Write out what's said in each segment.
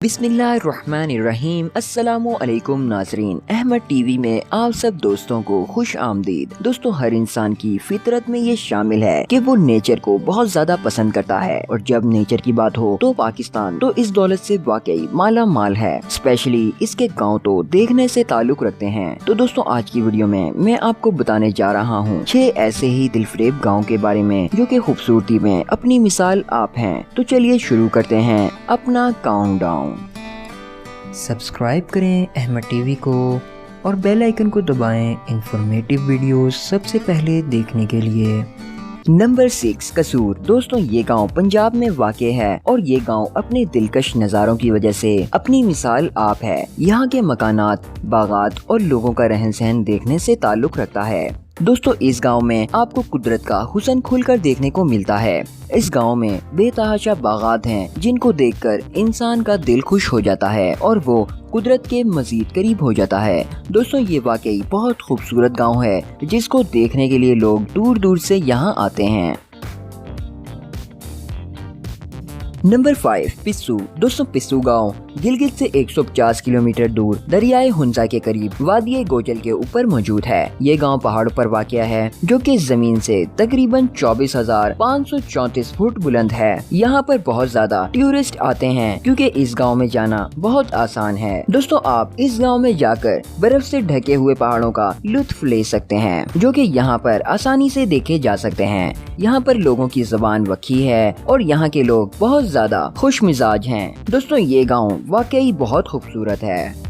बिस्मिल्लाहिर्रहमानिर्रहीम। अस्सलामुअलैकुम नाज़रीन, अहमद टीवी में आप सब दोस्तों को खुश आमदीद। दोस्तों, हर इंसान की फितरत में ये शामिल है कि वो नेचर को बहुत ज्यादा पसंद करता है, और जब नेचर की बात हो तो पाकिस्तान तो इस दौलत से वाकई माला माल है। स्पेशली इसके गाँव तो देखने से ताल्लुक रखते हैं। तो दोस्तों, आज की वीडियो में मैं आपको बताने जा रहा हूँ 6 ऐसे ही दिलफरेब गाँव के बारे में जो कि खूबसूरती में अपनी मिसाल आप हैं। तो चलिए शुरू करते हैं अपना काउंटडाउन। सब्सक्राइब करें अहमद टीवी को और बेल आइकन को दबाएं इंफॉर्मेटिव वीडियोस सबसे पहले देखने के लिए। नंबर 6, कसूर। दोस्तों, ये गांव पंजाब में वाक़ है और ये गांव अपने दिलकश नज़ारों की वजह से अपनी मिसाल आप है। यहाँ के मकानात, बागात और लोगों का रहन सहन देखने से ताल्लुक रखता है। दोस्तों, इस गांव में आपको कुदरत का हुस्न खुलकर देखने को मिलता है। इस गांव में बेतहाशा बागात हैं जिनको देखकर इंसान का दिल खुश हो जाता है और वो कुदरत के मजीद करीब हो जाता है। दोस्तों, ये वाकई बहुत खूबसूरत गांव है जिसको देखने के लिए लोग दूर दूर से यहाँ आते हैं। नंबर 5, पिस्सू। दोस्तों, पिस्सू गांव गिलगित से 150 किलोमीटर दूर दरियाए हुंजा के करीब वादिये गोजल के ऊपर मौजूद है। ये गांव पहाड़ों पर वाक़या है जो कि जमीन से तकरीबन 24,534 फुट बुलंद है। यहाँ पर बहुत ज्यादा टूरिस्ट आते हैं क्योंकि इस गांव में जाना बहुत आसान है। दोस्तों, आप इस गांव में जाकर बर्फ से ढके हुए पहाड़ों का लुत्फ ले सकते हैं जो कि यहाँ पर आसानी से देखे जा सकते हैं। यहाँ पर लोगों की ज़बान वक्की है और यहाँ के लोग बहुत ज्यादा खुश मिजाज हैं। दोस्तों, ये गांव वाकई बहुत खूबसूरत है।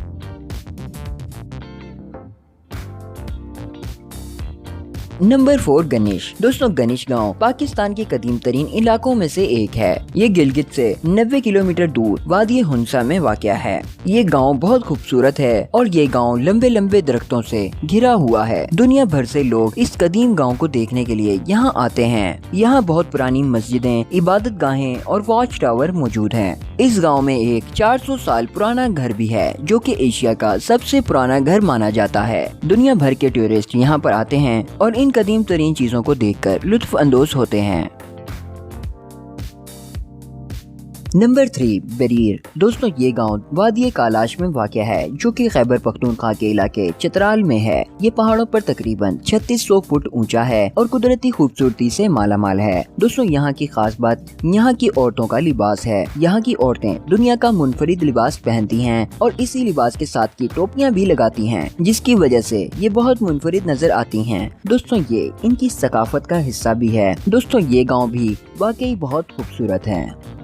नंबर 4, गणेश। दोस्तों, गणेश गांव पाकिस्तान के कदीम तरीन इलाकों में से एक है। ये गिलगित से 90 किलोमीटर दूर वादिये हुंसा में वाक़या है। ये गांव बहुत खूबसूरत है और ये गांव लंबे लंबे दरख्तों से घिरा हुआ है। दुनिया भर से लोग इस कदीम गांव को देखने के लिए यहाँ आते हैं। यहाँ बहुत पुरानी मस्जिदें, इबादत गाहें और वॉच टावर मौजूद हैं। इस गाँव में एक 400 साल पुराना घर भी है जो कि एशिया का सबसे पुराना घर माना जाता है। दुनिया भर के टूरिस्ट यहाँ पर आते हैं और इन कदीम तरीन चीजों को देखकर लुत्फ अंदोज होते हैं। नंबर 3, बरीर। दोस्तों, ये गांव वादिये कालाश में वाक़या है जो कि खैबर पख्तूनख्वा के इलाके चित्राल में है। ये पहाड़ों पर तकरीबन 3600 फुट ऊंचा है और कुदरती खूबसूरती से मालामाल है। दोस्तों, यहाँ की खास बात यहाँ की औरतों का लिबास है। यहाँ की औरतें दुनिया का मुनफरिद लिबास पहनती हैं और इसी लिबास के साथ की टोपियाँ भी लगाती हैं, जिसकी वजह से ये बहुत मुनफरिद नजर आती हैं। दोस्तों, ये इनकी सकाफत का हिस्सा भी है। दोस्तों, ये गाँव भी वाकई बहुत खूबसूरत है।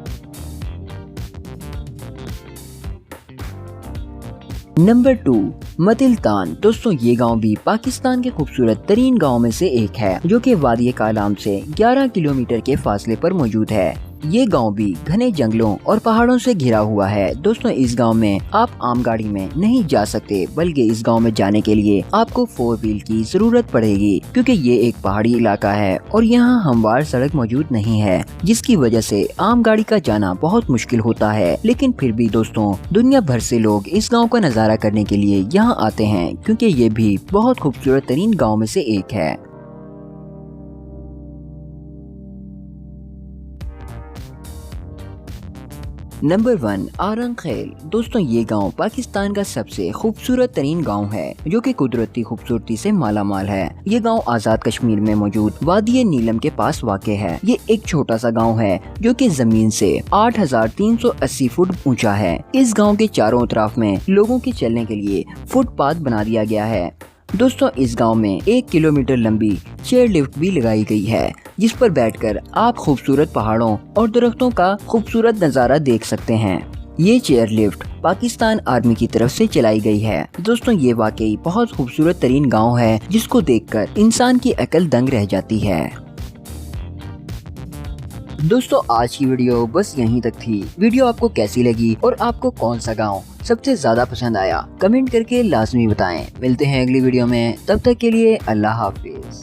नंबर 2, मतिलतान। दोस्तों, ये गांव भी पाकिस्तान के खूबसूरत तरीन गाँव में से एक है जो कि वादिये कालाम से 11 किलोमीटर के फासले पर मौजूद है। ये गांव भी घने जंगलों और पहाड़ों से घिरा हुआ है। दोस्तों, इस गांव में आप आम गाड़ी में नहीं जा सकते, बल्कि इस गांव में जाने के लिए आपको 4 व्हील की जरूरत पड़ेगी क्योंकि ये एक पहाड़ी इलाका है और यहाँ हमवार सड़क मौजूद नहीं है, जिसकी वजह से आम गाड़ी का जाना बहुत मुश्किल होता है। लेकिन फिर भी दोस्तों, दुनिया भर से लोग इस गाँव का नजारा करने के लिए यहाँ आते हैं क्योंकि ये भी बहुत खूबसूरत तरीन गाँव में से एक है। नंबर 1, आरंग खेल। दोस्तों, ये गांव पाकिस्तान का सबसे खूबसूरत तरीन गांव है जो कि कुदरती खूबसूरती से मालामाल है। ये गांव आजाद कश्मीर में मौजूद वादिये नीलम के पास वाक़ है। ये एक छोटा सा गांव है जो कि जमीन से 8,380 फुट ऊंचा है। इस गांव के चारों तरफ में लोगों के चलने के लिए फुटपाथ बना दिया गया है। दोस्तों, इस गांव में 1 किलोमीटर लंबी चेयर लिफ्ट भी लगाई गई है जिस पर बैठकर आप खूबसूरत पहाड़ों और दरख्तों का खूबसूरत नज़ारा देख सकते हैं। ये चेयर लिफ्ट पाकिस्तान आर्मी की तरफ से चलाई गई है। दोस्तों, ये वाकई बहुत खूबसूरत तरीन गांव है जिसको देखकर इंसान की अकल दंग रह जाती है। दोस्तों, आज की वीडियो बस यहीं तक थी। वीडियो आपको कैसी लगी और आपको कौन सा गांव सबसे ज्यादा पसंद आया, कमेंट करके लाजमी बताएं। मिलते हैं अगली वीडियो में, तब तक के लिए अल्लाह हाफिज।